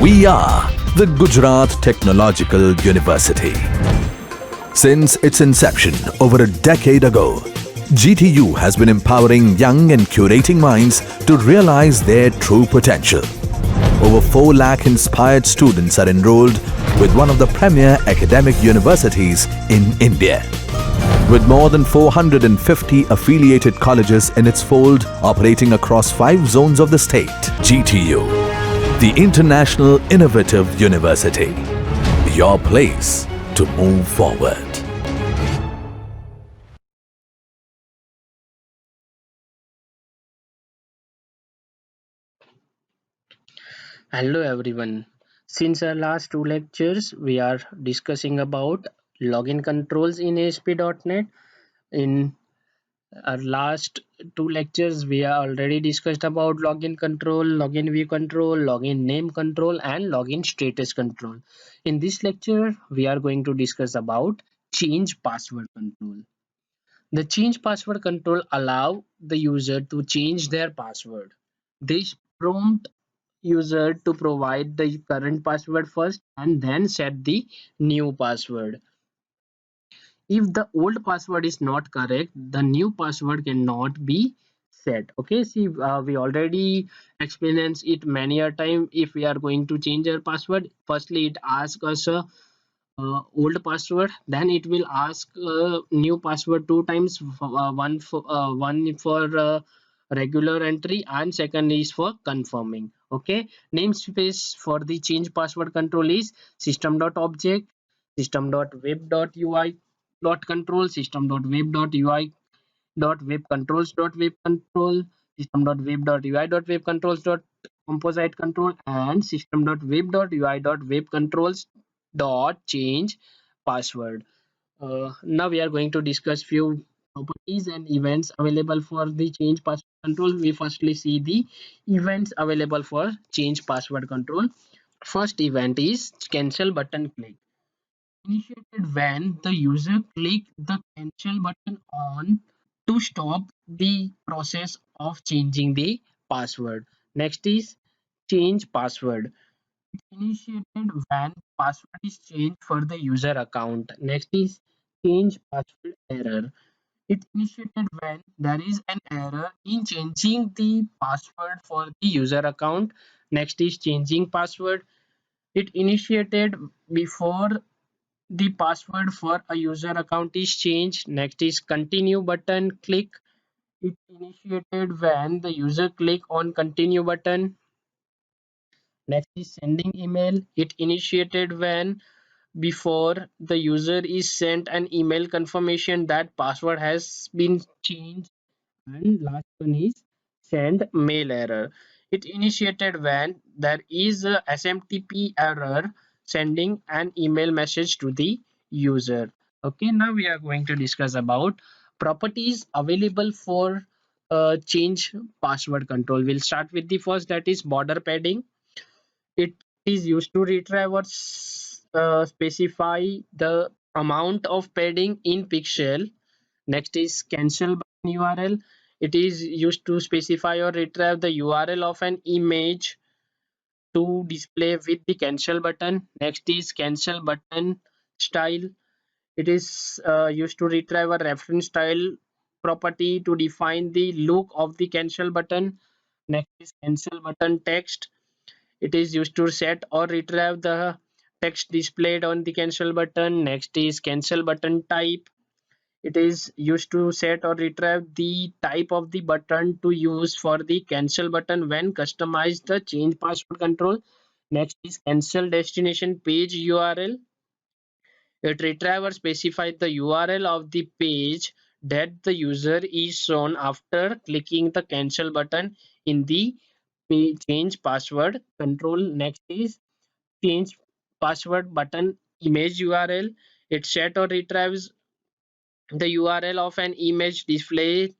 We are the Gujarat Technological University. Since its inception over a decade ago, GTU has been empowering young and curating minds to realize their true potential. Over 4 lakh inspired students are enrolled with one of the premier academic universities in India. With more than 450 affiliated colleges in its fold operating across 5 zones of the state, GTU, the International Innovative University, your place to move forward. Hello everyone. Since our last 2 lectures, we are discussing about login controls in ASP.NET. In our last 2 lectures, we are already discussed about login control, login view control, login name control, and login status control. In this lecture, we are going to discuss about change password control. The change password control allow the user to change their password. This prompt user to provide the current password first and then set the new password. If the old password is not correct, the new password cannot be set. Okay, see, we already experienced it many a time. If we are going to change our password, firstly it asks us a old password, then it will ask new password 2 times, one for regular entry and second is for confirming. Okay, namespace for the change password control is system.object, system.web.ui.control, system.web.ui dot web controls dot web control, system dot web dot ui dot web controls dot composite control, and system dot web dot ui dot web controls dot change password. Now we are going to discuss few properties and events available for the change password control. We firstly see the events available for change password control. First event is cancel button click, initiated when the user click the cancel button on to stop the process of changing the password. Next is change password, initiated when password is changed for the user account. Next is change password error. It initiated when there is an error in changing the password for the user account. Next is changing password. It initiated before the password for a user account is changed. Next is continue button click. It initiated when the user click on continue button. Next is sending email. It initiated when before the user is sent an email confirmation that password has been changed. And last one is send mail error. It initiated when there is a SMTP error sending an email message to the user. Okay, now we are going to discuss about properties available for change password control. We'll start with the first, that is border padding. It is used to retrieve or specify the amount of padding in pixel. Next is cancel button URL. It is used to specify or retrieve the URL of an image to display with the cancel button. Next is cancel button style. It is used to retrieve a reference style property to define the look of the cancel button. Next is cancel button text. It is used to set or retrieve the text displayed on the cancel button. Next is cancel button type. It is used to set or retrieve the type of the button to use for the cancel button when customize the change password control. Next is cancel destination page URL. It retrieve or specify the URL of the page that the user is shown after clicking the cancel button in the change password control. Next is change password button image URL. It set or retrieves the URL of an image displayed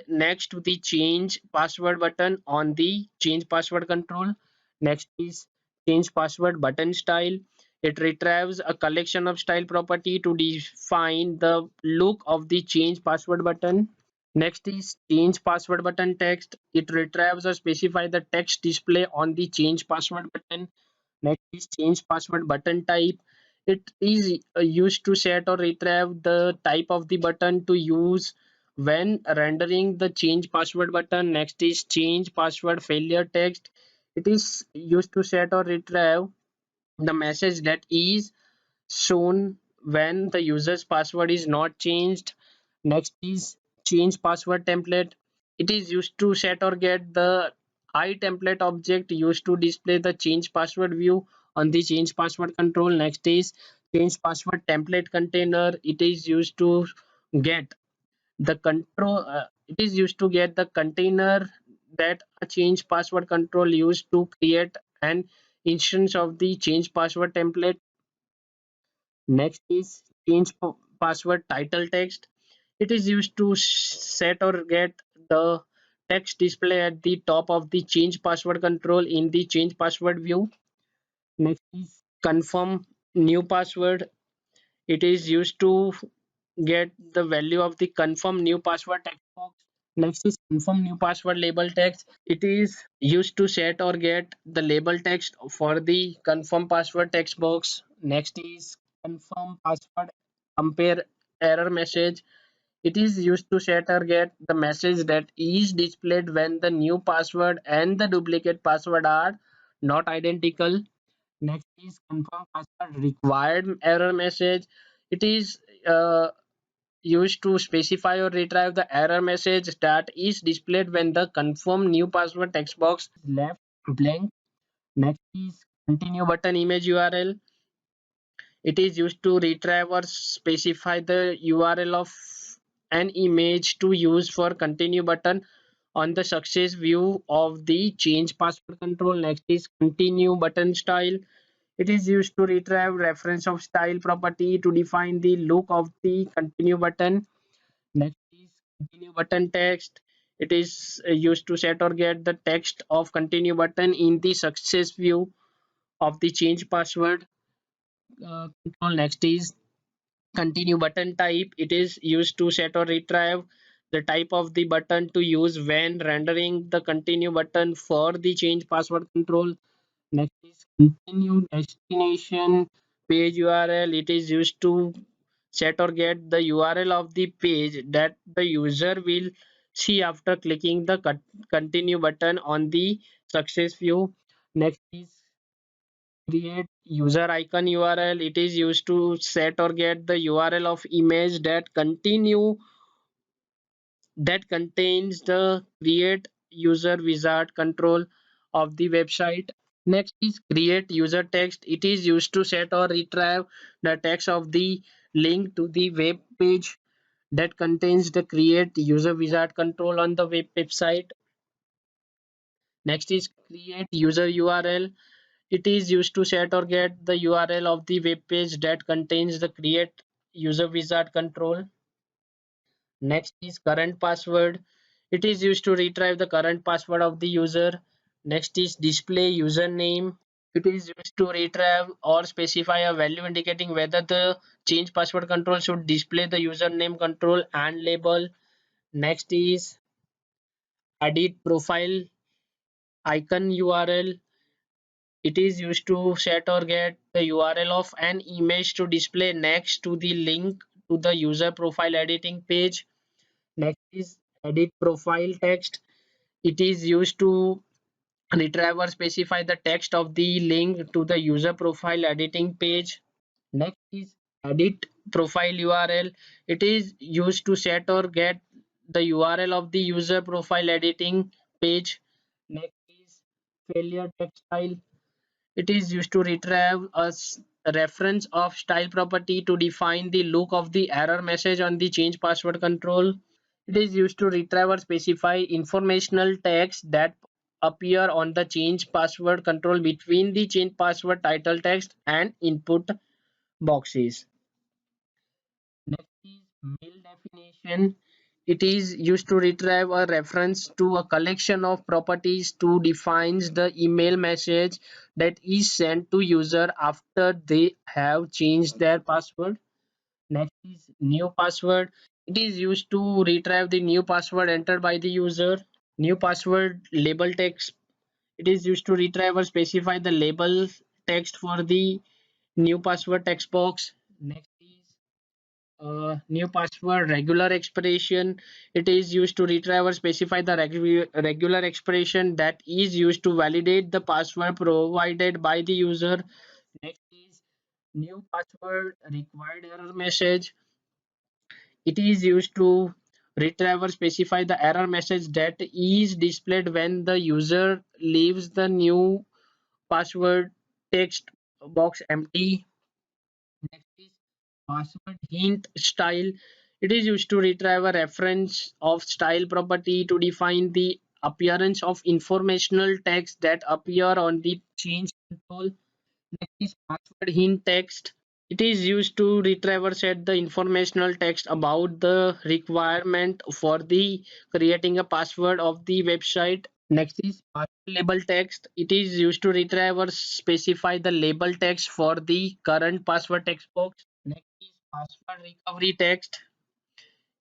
next to the change password button on the change password control. Next is change password button style. It retrieves a collection of style property to define the look of the change password button. Next is change password button text. It retrieves or specifies the text display on the change password button. Next is change password button type. It is used to set or retrieve the type of the button to use when rendering the change password button. Next is change password failure text. It is used to set or retrieve the message that is shown when the user's password is not changed. Next is change password template. It is used to set or get the iTemplate object used to display the change password view on the change password control. Next is change password template container. It is used to get the container that a change password control used to create an instance of the change password template. Next is change password title text. It is used to set or get the text display at the top of the change password control in the change password view. Next is confirm new password. It is used to get the value of the confirm new password text box. Next is confirm new password label text. It is used to set or get the label text for the confirm password text box. Next is confirm password compare error message. It is used to set or get the message that is displayed when the new password and the duplicate password are not identical. Next is confirm password required error message. It is used to specify or retrieve the error message that is displayed when the confirm new password text box is left blank. Next is continue button image URL. It is used to retrieve or specify the URL of an image to use for continue button on the success view of the change password control. Next is continue button style. It is used to retrieve reference of style property to define the look of the continue button. Next is continue button text. It is used to set or get the text of continue button in the success view of the change password control. Next is continue button type. It is used to set or retrieve the type of the button to use when rendering the continue button for the change password control. Next is continue destination page URL. It is used to set or get the URL of the page that the user will see after clicking the continue button on the success view. Next is create user icon URL. It is used to set or get the URL of image that contains the create user wizard control of the website. Next is create user text. It is used to set or retrieve the text of the link to the web page that contains the create user wizard control on the website. Next is create user URL. It is used to set or get the URL of the web page that contains the create user wizard control. Next is current password. It is used to retrieve the current password of the user. Next is display username. It is used to retrieve or specify a value indicating whether the change password control should display the username control and label. Next is edit profile icon URL. It is used to set or get the URL of an image to display next to the link to the user profile editing page. Next is edit profile text. It is used to retrieve or specify the text of the link to the user profile editing page. Next is edit profile URL. It is used to set or get the URL of the user profile editing page. Next is failure text style. It is used to retrieve a reference of style property to define the look of the error message on the change password control. It is used to retrieve or specify informational text that appear on the change password control between the change password title text and input boxes. Next is mail definition. It is used to retrieve a reference to a collection of properties to defines the email message that is sent to user after they have changed their password. Next is new password. It is used to retrieve the new password entered by the user. New password label text. It is used to retrieve or specify the label text for the new password text box. Next is new password regular expression. It is used to retrieve or specify the regular expression that is used to validate the password provided by the user. Next is new password required error message. It is used to retrieve or specify the error message that is displayed when the user leaves the new password text box empty. Next is password hint style. It is used to retrieve a reference of style property to define the appearance of informational text that appear on the change control. Next is password hint text. It is used to retrieve or set the informational text about the requirement for the creating a password of the website. Next is password label text. It is used to retrieve or specify the label text for the current password text box. Next is password recovery text.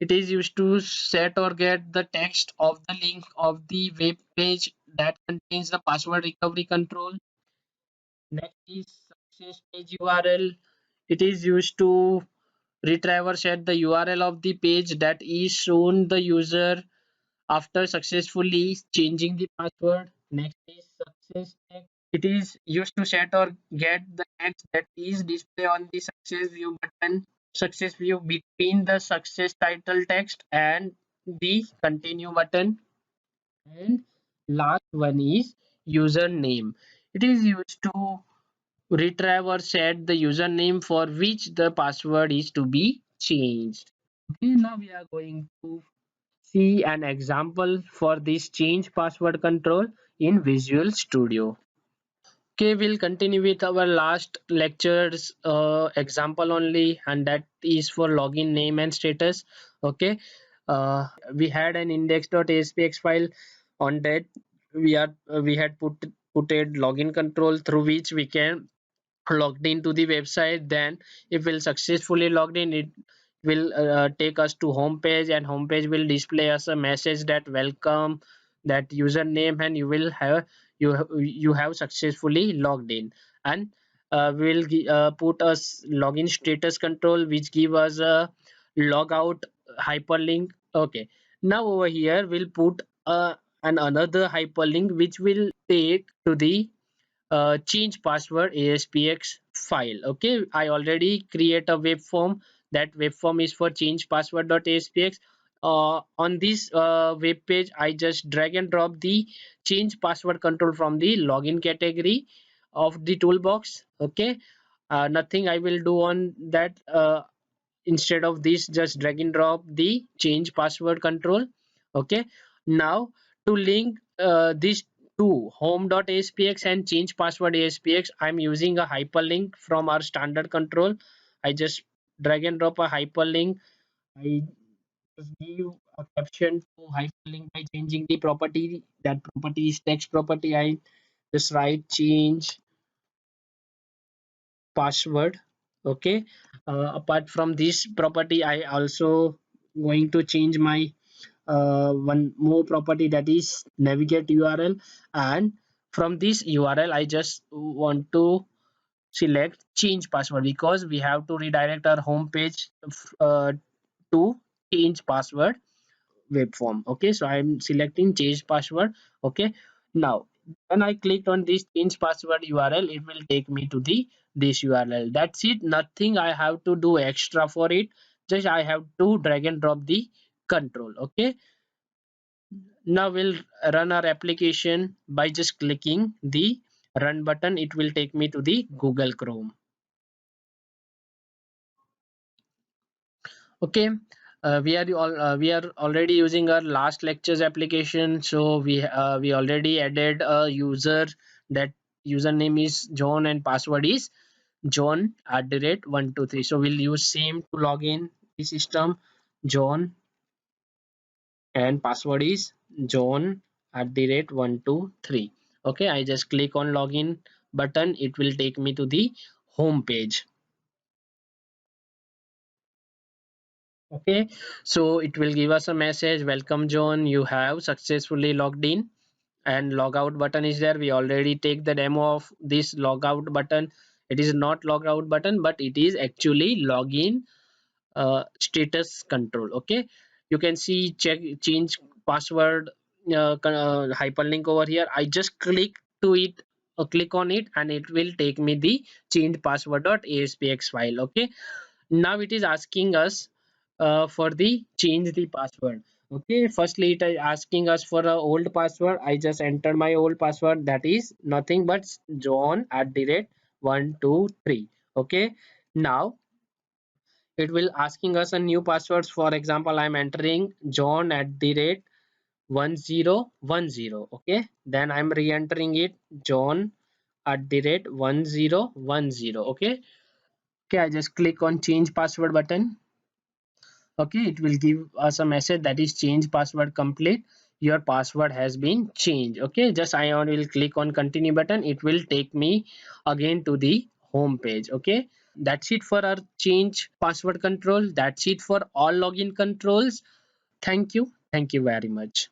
It is used to set or get the text of the link of the web page that contains the password recovery control. Next is success page URL. It is used to retrieve or set the URL of the page that is shown the user after successfully changing the password. Next is success text. It is used to set or get the text that is displayed on the success view button. Success view between the success title text and the continue button. And last one is username. It is used to retrieve or set the username for which the password is to be changed. Okay, now we are going to see an example for this change password control in Visual Studio. Okay, we'll continue with our last lecture's example only, and that is for login name and status. Okay, we had an index.aspx file. On that we had put a login control through which we can logged into the website. Then if we'll successfully logged in, it will take us to home page, and home page will display us a message that welcome that username, and you have successfully logged in. And put us login status control which give us a logout hyperlink. Okay, now over here we'll put another hyperlink which will take to the change password aspx file. Okay, I already create a web form. That web form is for change password.aspx. On this web page I just drag and drop the change password control from the login category of the toolbox. Okay, nothing I will do on that. Instead of this, just drag and drop the change password control. Okay, now to link these two, home.aspx and change password aspx, I'm using a hyperlink from our standard control. I just drag and drop a hyperlink. I just give a caption to hyperlink by changing the property. That property is text property. I just write change password. Okay, apart from this property I also going to change my one more property, that is navigate url. And from this url I just want to select change password because we have to redirect our home page to change password web form. Okay, so I'm selecting change password. Okay, now when I clicked on this change password url, it will take me to the this url. That's it, nothing I have to do extra for it. Just I have to drag and drop the control. Okay, now we'll run our application by just clicking the run button. It will take me to the Google Chrome. Okay, we are already using our last lectures application. So we already added a user. That username is John and password is John @ 123. So we'll use same to log in the system. John and password is John @ 123. Okay, I just click on login button. It will take me to the home page. Okay, so it will give us a message, welcome John, you have successfully logged in, and logout button is there. We already take the demo of this logout button. It is not logout button, but it is actually login status control. Okay, you can see check change password hyperlink over here. I just click to it, click on it, and it will take me the change password.aspx file. Okay, now it is asking us for the change the password. Okay, firstly it is asking us for a old password. I just entered my old password, that is nothing but john at the rate 123. Okay, now it will asking us a new passwords. For example, I'm entering john at the rate 1010. Okay, then I'm re-entering it, john at the rate 1010. Okay, okay, I just click on change password button. Okay, it will give us a message that is change password complete, your password has been changed. Okay, just I will click on continue button. It will take me again to the home page. Okay, that's it for our change password control. That's it for all login controls. Thank you very much.